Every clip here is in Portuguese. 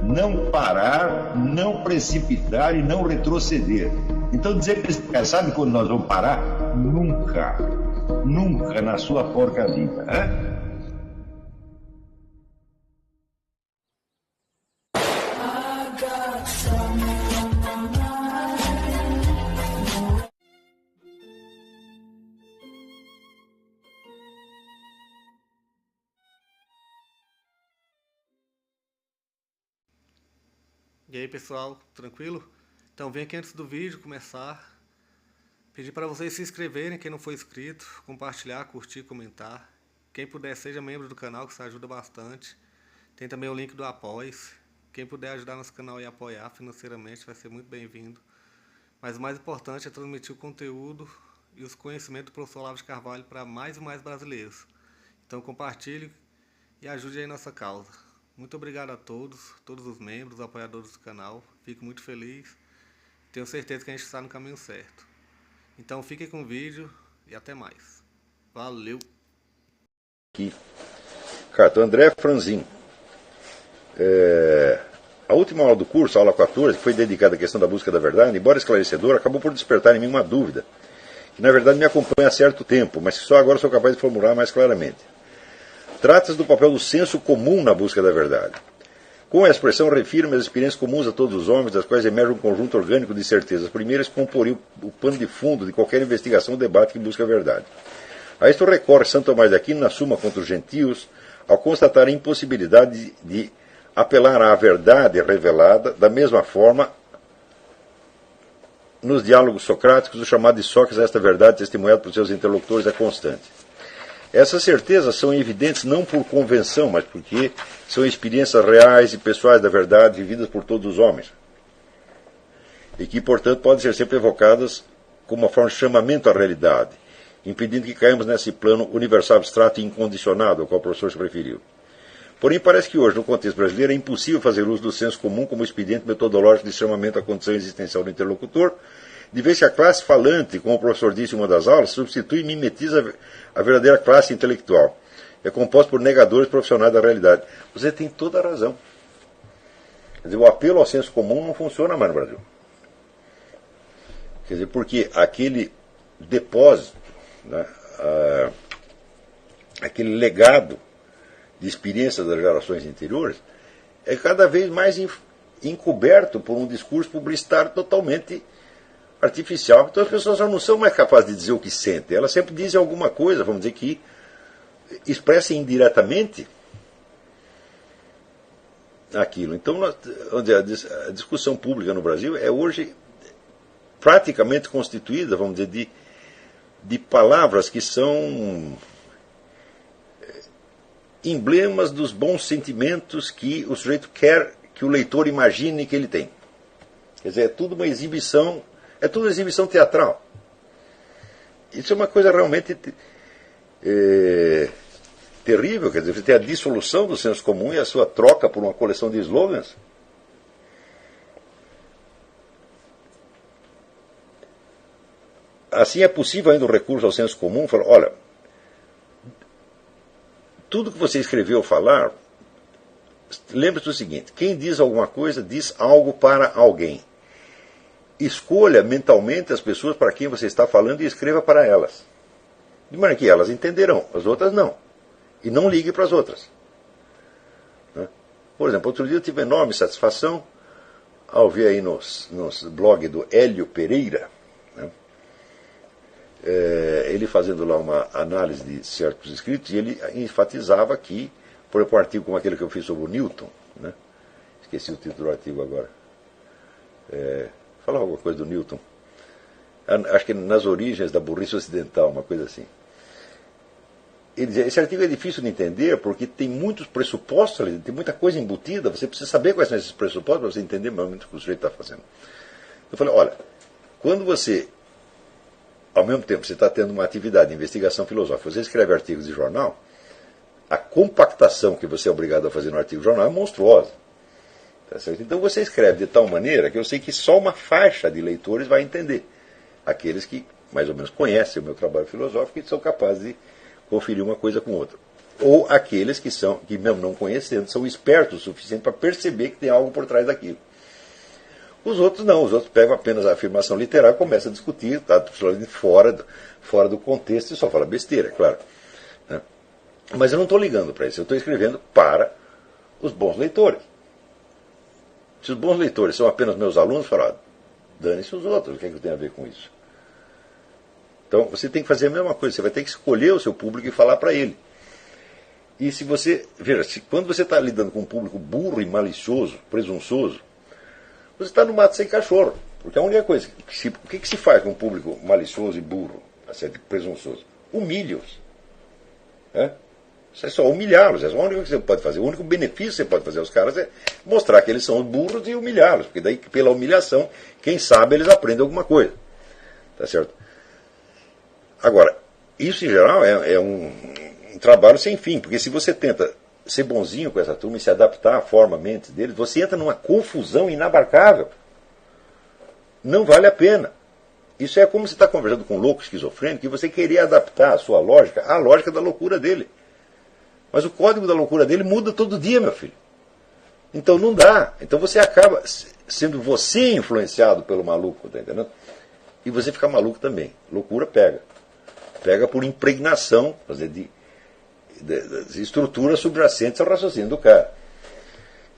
não parar, não precipitar e não retroceder. Então dizer para esse cara, sabe quando nós vamos parar? Nunca. Nunca na sua porca vida. Né? E aí pessoal, tranquilo? Então vem aqui antes do vídeo começar, pedir para vocês se inscreverem, quem não for inscrito, compartilhar, curtir, comentar. Quem puder seja membro do canal, que isso ajuda bastante. Tem também o link do Apoia-se. Quem puder ajudar nosso canal e apoiar financeiramente vai ser muito bem-vindo. Mas o mais importante é transmitir o conteúdo e os conhecimentos do professor Olavo de Carvalho para mais e mais brasileiros. Então compartilhe e ajude aí nossa causa. Muito obrigado a todos os membros, apoiadores do canal. Fico muito feliz. Tenho certeza que a gente está no caminho certo. Então fiquem com o vídeo e até mais. Valeu! Aqui. Carta André Franzin. A última aula do curso, a aula 14, que foi dedicada à questão da busca da verdade, embora esclarecedora, acabou por despertar em mim uma dúvida, que na verdade me acompanha há certo tempo, mas que só agora sou capaz de formular mais claramente. Trata-se do papel do senso comum na busca da verdade. Com a expressão, refiro-me às experiências comuns a todos os homens, das quais emerge um conjunto orgânico de certezas primeiras que comporiam o pano de fundo de qualquer investigação ou debate que busca a verdade. A isto recorre Santo Tomás de Aquino na Suma contra os Gentios, ao constatar a impossibilidade de apelar à verdade revelada da mesma forma nos diálogos socráticos, o chamado de Sócrates, esta verdade testemunhada por seus interlocutores é constante. Essas certezas são evidentes não por convenção, mas porque são experiências reais e pessoais da verdade vividas por todos os homens. E que, portanto, podem ser sempre evocadas como uma forma de chamamento à realidade, impedindo que caímos nesse plano universal, abstrato e incondicionado, ao qual o professor se referiu. Porém, parece que hoje, no contexto brasileiro, é impossível fazer uso do senso comum como expediente metodológico de chamamento à condição existencial do interlocutor, de vez que a classe falante, como o professor disse em uma das aulas, substitui e mimetiza a verdadeira classe intelectual. É composta por negadores profissionais da realidade. Você tem toda a razão. Quer dizer, o apelo ao senso comum não funciona mais no Brasil. Quer dizer, porque aquele depósito, né, aquele legado de experiências das gerações anteriores, é cada vez mais encoberto por um discurso publicitário totalmente artificial. Então as pessoas já não são mais capazes de dizer o que sentem. Elas sempre dizem alguma coisa, vamos dizer que expressem indiretamente aquilo. Então a discussão pública no Brasil é hoje praticamente constituída, vamos dizer, de palavras que são emblemas dos bons sentimentos que o sujeito quer que o leitor imagine que ele tem. Quer dizer, é tudo uma exibição. É tudo exibição teatral. Isso é uma coisa realmente terrível. Quer dizer, você tem a dissolução do senso comum e a sua troca por uma coleção de slogans. Assim é possível ainda o recurso ao senso comum. Falar, olha, tudo que você escreveu ou falar, lembre-se do seguinte, quem diz alguma coisa diz algo para alguém. Escolha mentalmente as pessoas para quem você está falando e escreva para elas. De maneira que elas entenderão, as outras não. E não ligue para as outras. Por exemplo, outro dia eu tive enorme satisfação ao ver aí nos blog do Hélio Pereira, né, ele fazendo lá uma análise de certos escritos, e ele enfatizava que, por exemplo, um artigo como aquele que eu fiz sobre o Newton, né, esqueci o título do artigo agora, falava alguma coisa do Newton, acho que nas origens da burrice ocidental, uma coisa assim. Ele dizia, esse artigo é difícil de entender porque tem muitos pressupostos ali, tem muita coisa embutida, você precisa saber quais são esses pressupostos para você entender mais ou menos o que o sujeito está fazendo. Eu falei, olha, quando você, ao mesmo tempo, você está tendo uma atividade de investigação filosófica, você escreve artigos de jornal, a compactação que você é obrigado a fazer no artigo de jornal é monstruosa. Tá certo? Então você escreve de tal maneira que eu sei que só uma faixa de leitores vai entender. Aqueles que mais ou menos conhecem o meu trabalho filosófico e são capazes de conferir uma coisa com outra. ou aqueles que mesmo não conhecendo, são espertos o suficiente para perceber que tem algo por trás daquilo. Os outros não, os outros pegam apenas a afirmação literal e começam a discutir, tá fora do contexto e só fala besteira, claro. Né? Mas eu não estou ligando para isso, eu estou escrevendo para os bons leitores. Se os bons leitores são apenas meus alunos, falam, dane-se os outros, o que é que eu tenho a ver com isso? Então você tem que fazer a mesma coisa, você vai ter que escolher o seu público e falar para ele. E se você, veja, quando você está lidando com um público burro e malicioso, presunçoso, você está no mato sem cachorro. Porque a única coisa, o que se faz com um público malicioso e burro, assim, presunçoso? Humilha-os. Isso é só humilhá-los, é só a única coisa que você pode fazer. O único benefício que você pode fazer aos caras é mostrar que eles são burros e humilhá-los. Porque daí, pela humilhação, quem sabe eles aprendem alguma coisa. Tá certo? Agora, isso em geral é um trabalho sem fim, porque se você tenta ser bonzinho com essa turma e se adaptar à forma, à mente deles, você entra numa confusão inabarcável. Não vale a pena. Isso é como você está conversando com um louco esquizofrênico e você querer adaptar a sua lógica à lógica da loucura dele. Mas o código da loucura dele muda todo dia, meu filho. Então não dá. Então você acaba sendo você influenciado pelo maluco, tá entendendo? E você fica maluco também. Loucura pega. Pega por impregnação, quer dizer, de estruturas subjacentes ao raciocínio do cara.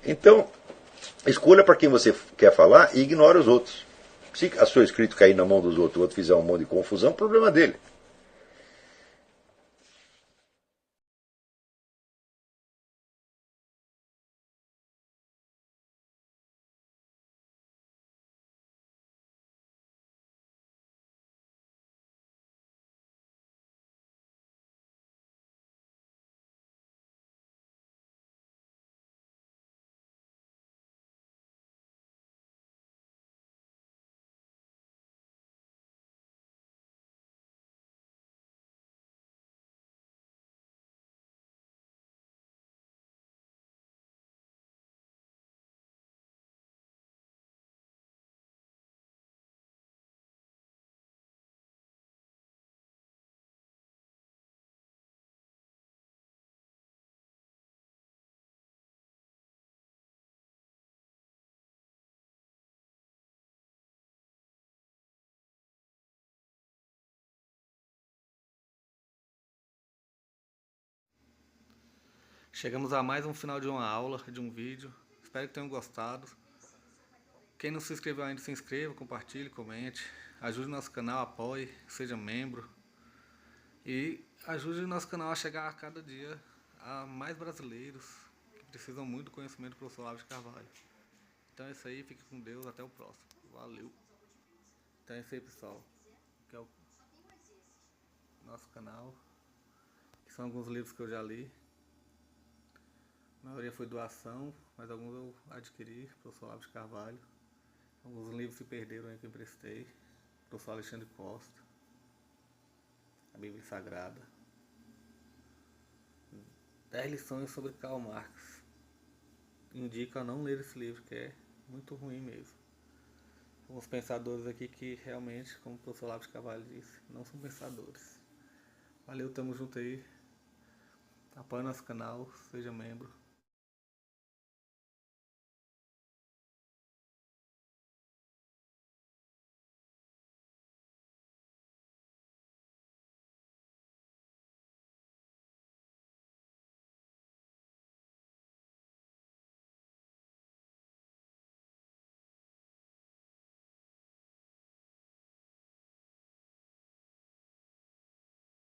Então, escolha para quem você quer falar e ignore os outros. Se a seu escrito cair na mão dos outros, o outro fizer um monte de confusão, problema dele. Chegamos a mais um final de uma aula, de um vídeo. Espero que tenham gostado. Quem não se inscreveu ainda, se inscreva, compartilhe, comente. Ajude o nosso canal, apoie, seja membro. E ajude o nosso canal a chegar a cada dia a mais brasileiros que precisam muito do conhecimento do professor Olavo de Carvalho. Então é isso aí, fique com Deus, até o próximo. Valeu! Então é isso aí, pessoal. Que é o nosso canal. Que são alguns livros que eu já li. A maioria foi doação, mas alguns eu adquiri, professor Olavo de Carvalho. Alguns livros se perderam aí que eu emprestei. Professor Alexandre Costa. A Bíblia Sagrada. 10 lições sobre Karl Marx. Indico a não ler esse livro, que é muito ruim mesmo. Alguns pensadores aqui que realmente, como o professor Olavo de Carvalho disse, não são pensadores. Valeu, tamo junto aí. Apoie nosso canal, seja membro.